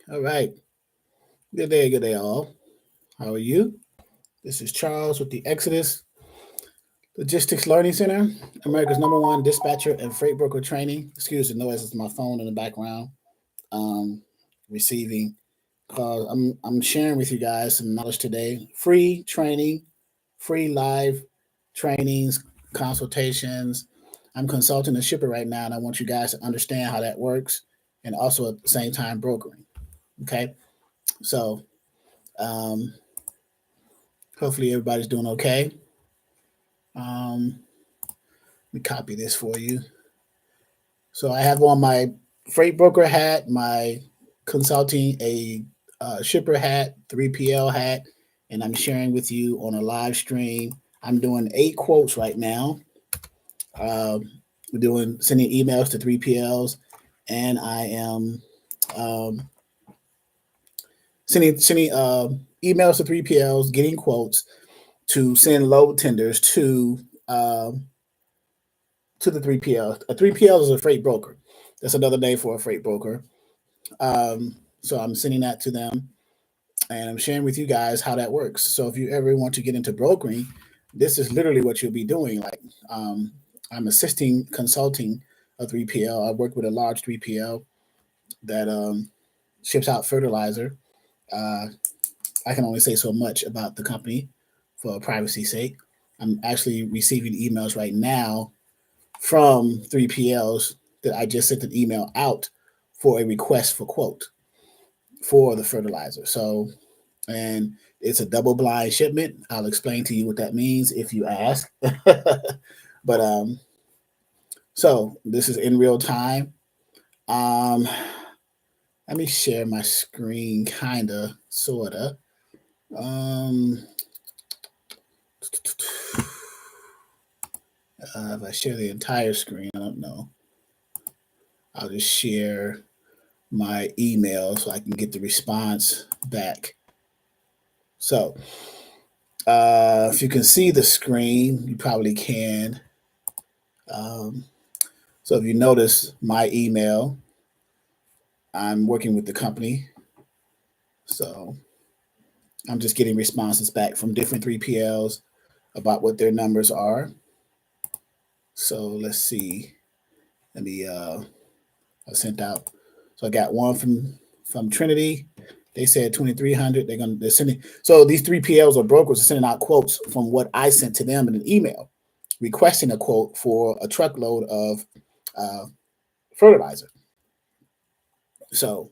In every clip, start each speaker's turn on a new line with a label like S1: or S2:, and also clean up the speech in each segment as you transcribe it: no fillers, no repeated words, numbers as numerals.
S1: All right. Good day, all. How are you? This is Charles with the Exodus Logistics Learning Center, America's #1 dispatcher and freight broker training. Excuse the noise, it's my phone in the background. Um, Receiving calls. I'm sharing with you guys some knowledge today. Free training, free live trainings, consultations. I'm consulting a shipper right now, and I want you guys to understand how that works, and also at the same time brokering. Okay, so um, hopefully everybody's doing okay. Let me copy this for you. So I have on my freight broker hat, my consulting a shipper hat, 3PL hat, and I'm sharing with you on a live stream. I'm doing 8 quotes right now. We're doing sending emails to 3PLs, and I am um, sending emails to 3PLs, getting quotes to send load tenders um, to the 3PL. A 3PL is a freight broker. That's another name for a freight broker. So I'm sending that to them, and I'm sharing with you guys how that works. So if you ever want to get into brokering, this is literally what you'll be doing. Like um, I'm assisting consulting a 3PL. I work with a large 3PL that ships out fertilizer. Uh, I can only say so much about the company for privacy's sake. I'm actually receiving emails right now from 3PLs that I just sent an email out for a request for quote for the fertilizer. So, and it's a double blind shipment. I'll explain to you what that means if you ask. But so this is in real time. Um, Let me share my screen, kinda, sorta. Um, if I share the entire screen, I don't know. I'll just share my email so I can get the response back. So, if you can see the screen, you probably can. Um, so, if you notice my email, I'm working with the company. So, I'm just getting responses back from different 3PLs about what their numbers are. So, let's see. Let me, I sent out. So, I got one from Trinity. They said 2,300. They're sending. So these 3PLs or brokers are sending out quotes from what I sent to them in an email, requesting a quote for a truckload of uh, fertilizer. So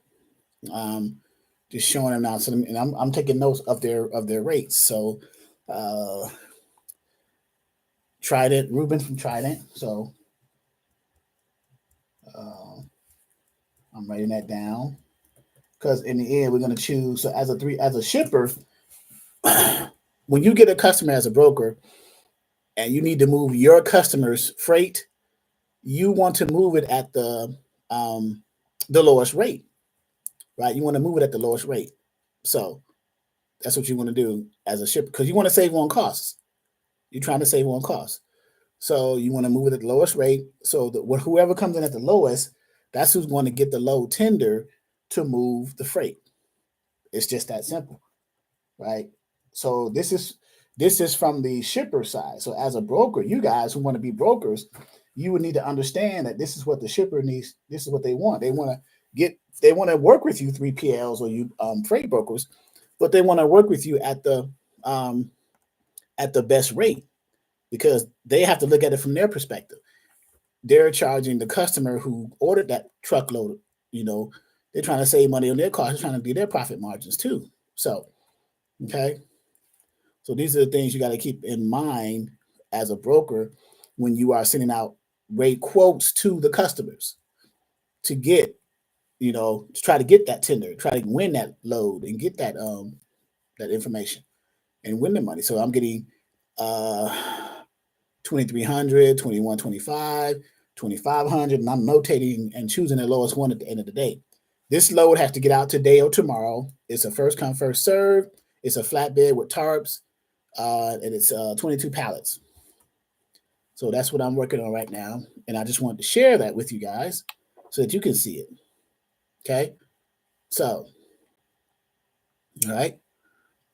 S1: um, just showing them now. So, and I'm taking notes of their rates. So uh, Trident, Ruben from Trident. So uh, I'm writing that down because in the end we're going to choose. So as a shipper, when you get a customer as a broker and you need to move your customer's freight, you want to move it at um, the lowest rate, right? You want to move it at the lowest rate. So that's what you want to do as a shipper because you want to save on costs. You're trying to save on costs. So you want to move it at the lowest rate. So that whoever comes in at the lowest, that's who's going to get the low tender to move the freight. It's just that simple, right? So this is from the shipper side. So as a broker, you guys who want to be brokers, you would need to understand that this is what the shipper needs. This is what they want. They want to work with you 3PLs or you freight brokers, but they want to work with you um, at the best rate because they have to look at it from their perspective. They're charging the customer who ordered that truckload. You know, they're trying to save money on their costs. They're trying to do their profit margins too. So okay, so these are the things you got to keep in mind as a broker when you are sending out rate quotes to the customers to get, to try to get that tender, try to win that load and get that information and win the money. So I'm getting uh 2,300, 2,125, 2,500, and I'm notating and choosing the lowest one at the end of the day. This load has to get out today or tomorrow. It's a first come first serve. It's a flatbed with tarps, and it's 22 pallets. So that's what I'm working on right now, and I just wanted to share that with you guys so that you can see it. Okay, so All right.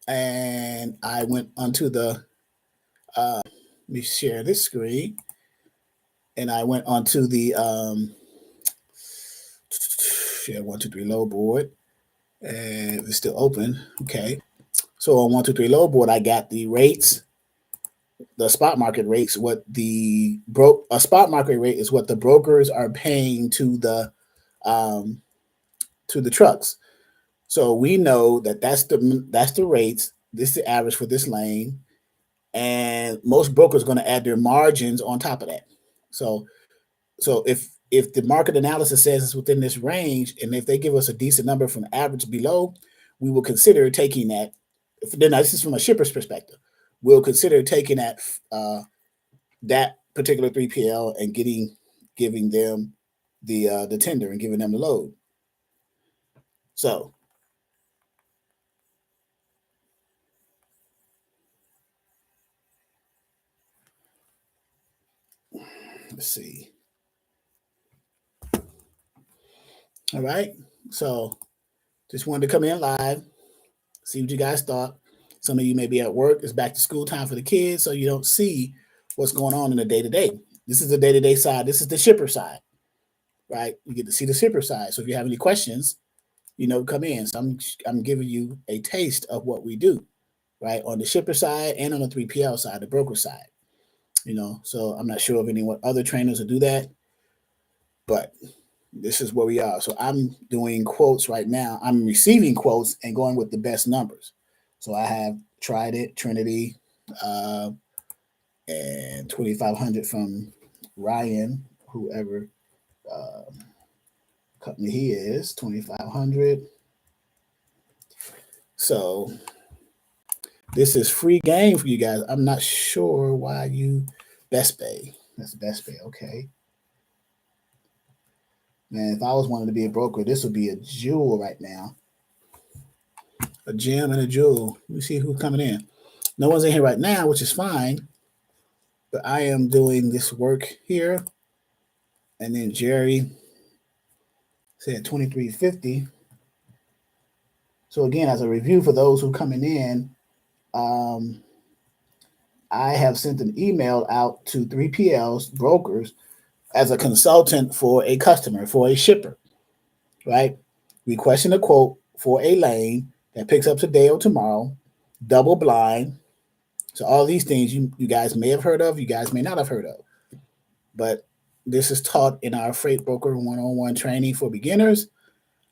S1: And I went onto the, let me share this screen. And I went onto the, share 123 load board. And it's still open. Okay. So on 123 load board, I got the rates, the spot market rates, what the a spot market rate is what the brokers are paying um, to the trucks. So we know that that's the rates. This is the average for this lane, and most brokers are going to add their margins on top of that. So if the market analysis says it's within this range, and if they give us a decent number from average below, we will consider taking that. Then this is from a shipper's perspective. We'll consider taking that particular 3PL and giving them the tender and giving them the load. So let's see. All right. So just wanted to come in live, see what you guys thought. Some of you may be at work. It's back to school time for the kids, so you don't see what's going on in the day to day. This is the day to day side. This is the shipper side, right? You get to see the shipper side. So if you have any questions, come in. So I'm giving you a taste of what we do, right, on the shipper side and on the 3PL side, the broker side. So I'm not sure of any other trainers who do that, but this is where we are. So I'm doing quotes right now. I'm receiving quotes and going with the best numbers. So I have tried it, Trinity, and 2,500 from Ryan, whoever company he is, 2,500. So this is free game for you guys. I'm not sure why you Best Bay. That's Best Bay. Okay. Man, if I was wanting to be a broker, this would be a jewel right now. A gem and a jewel. Let me see who's coming in. No one's in here right now, which is fine. But I am doing this work here. And then Jerry said 2350. So again, as a review for those who are coming in, I have sent an email out to 3PLs, brokers, as a consultant for a customer, for a shipper, right? Requesting a quote for a lane that picks up today or tomorrow, double blind. So all these things you guys may have heard of, you guys may not have heard of. But this is taught in our Freight Broker one-on-one training for beginners.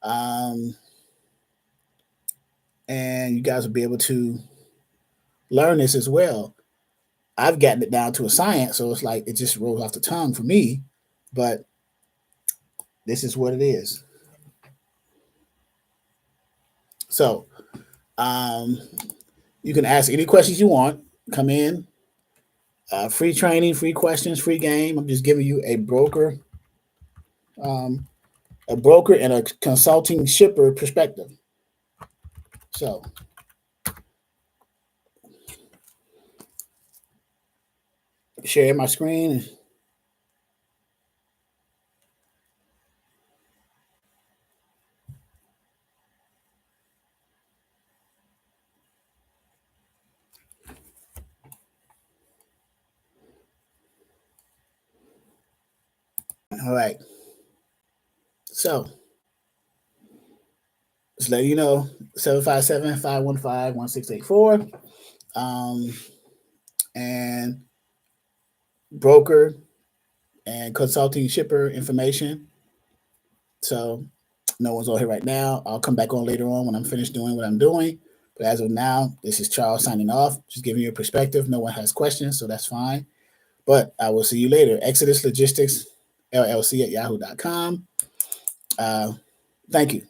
S1: And you guys will be able to learn this as well. I've gotten it down to a science, so it's like it just rolls off the tongue for me. But this is what it is. So you can ask any questions you want. Come in. Free training, free questions, free game. I'm just giving you a broker and a consulting shipper perspective. So share my screen. All right. So just let you know, 757-515-1684. And broker and consulting shipper information. So no one's on here right now. I'll come back on later on when I'm finished doing what I'm doing. But as of now, this is Charles signing off, just giving you a perspective. No one has questions, so that's fine. But I will see you later. exoduslogisticsllc at yahoo.com. Thank you.